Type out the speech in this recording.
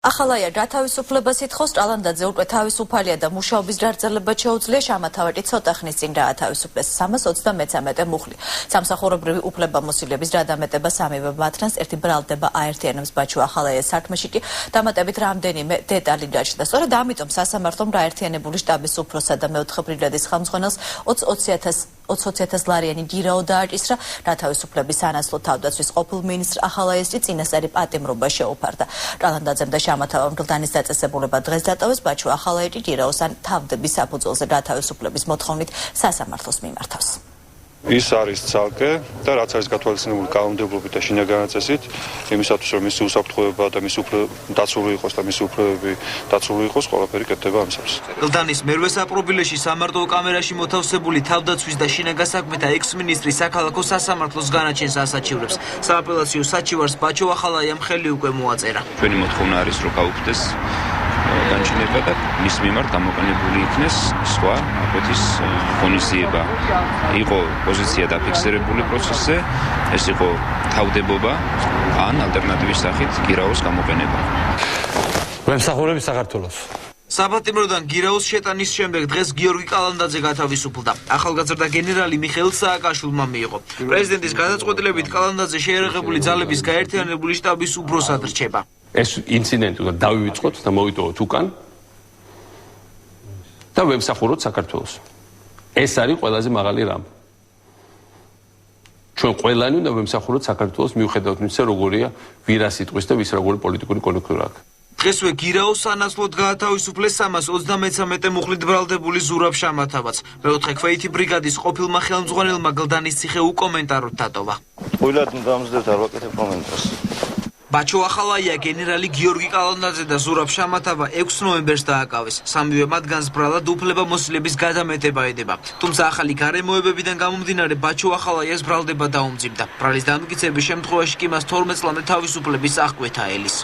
ახალაია რა თავისუფლებას ითხოვს, ჭალანდაძე უკვე თავისუფალია და მუშაობის გაგრძელება შეუძლია, შამათავაჭი ცოტა ხნის წინ რა თავისუფლეს 333 მუხლი. სამსახურებრივი უფლებამოსილების გადამეტება სამივე მათგანს ერთი ბრალდება აერთიანებს ბაჩუ ახალაიას საქმეში კი დამატებით რამდენიმე დეტალი გაჩნდა. სწორედ ამიტომ სასამართლომ რაერთიანებული შტაბის უფროსსა და მეოთხე ბრიგადის ხელმძღვანელს 20,000 ლარიანი გირაო დააჭისრა, რა თავისუფლების სანაცვლო თავდაცვის ყოფილ მინისტრ ახალაიას წინასწარი პატიმრობა შეუფარდა. ჭალანდაძემ და შამათავამ გლდანის დაწესებულება დღეს დატოვეს, ბაჩუ ახალაიჭი გირაოს ან თავდების საფუძველზე რა თავისუფლების მოთხოვნით სასამართლოს მიმართავს. ის არის ცალკე და რაც არის გათვალისწინებული კანონმდებლობით და შინაგანი წესით, იმისათვის რომ მისი უსაფრთხოება და მისი დაცული იყოს და მისი უფლებები დაცული იყოს, ყველაფერი კეთდება ამისათვის. გლდანის მერვე საპრობილეში სამარტო კამერაში მოთავსებული თავდაცვის და შინაგან საქმეთა ექს-მინისტრი საქალაქო სასამართლოს განაჩენს ასაჩივრებს. სააპელაციო საჩივარს ბაჩუ ახალაიამ ხელი უკვე მოაწერა. ჩვენი მოთხოვნა არის, რომ გაუქმდეს განჩინება და მის მიმართ გამოყენებული იქნეს სხვა აფეთის ღონისძიება. იყო პოზიცია დაფიქსირებული პროცესზე, ეს იყო თავდებობა ან ალტერნატივის სახით გირაოს გამოყენება. მემსახურები საქართველოს. საპატიმროდან გირაოს შეტანის შემდეგ დღეს გიორგი კალანდაძე გათავისუფლდა. ახალგაზრდა გენერალი მიხეილ სააკაშვილმა მიიღო. პრეზიდენტის გადაწყვეტილებით კალანდაძე შეერაღებული ძალების გაერთიანებული შტაბის უფროსად რჩება. ეს ინციდენტი უნდა დავივიწყოთ და მოვიტოვოთ უკან და ვემსახუროთ საქართველოს. ეს არის ყველაზე მაღალი რამ. ჩვენ ყველანი უნდა ვემსახუროთ საქართველოს მიუხედავად იმისა, როგორია ვირა სიტყვის და ვის როგორი პოლიტიკური კონექტურა აქვს. დღესვე გირაოს სანაცვლოდ გაათავისუფლეს 333 მუხლით ბრალდებული ზურაბ შამათავაც. მეოთხე ქვეითი ბრიგადის ყოფილმა ხელმძღვანელმა გლდანის ციხე უკომენტაროდ დატოვა. ყვილად დამზდევთ არ ვაკეთებ კომენტარს. ბაჩუ ახალაია, გენერალი გიორგი კალანდაძე და ზურაბ შამათავა 6 ნოემბერს დააკავეს. სამივე მათგანს ბრალად უფლებამოსილების გადამეტება ედება. თუმცა ახალი გარემოებებიდან გამომდინარე ბაჩუ ახალაიას ბრალდება დაუმძიმდა. ბრალის დამტკიცების შემთხვევაში კი მას 12 წლამდე თავისუფლების აღკვეთა ელის.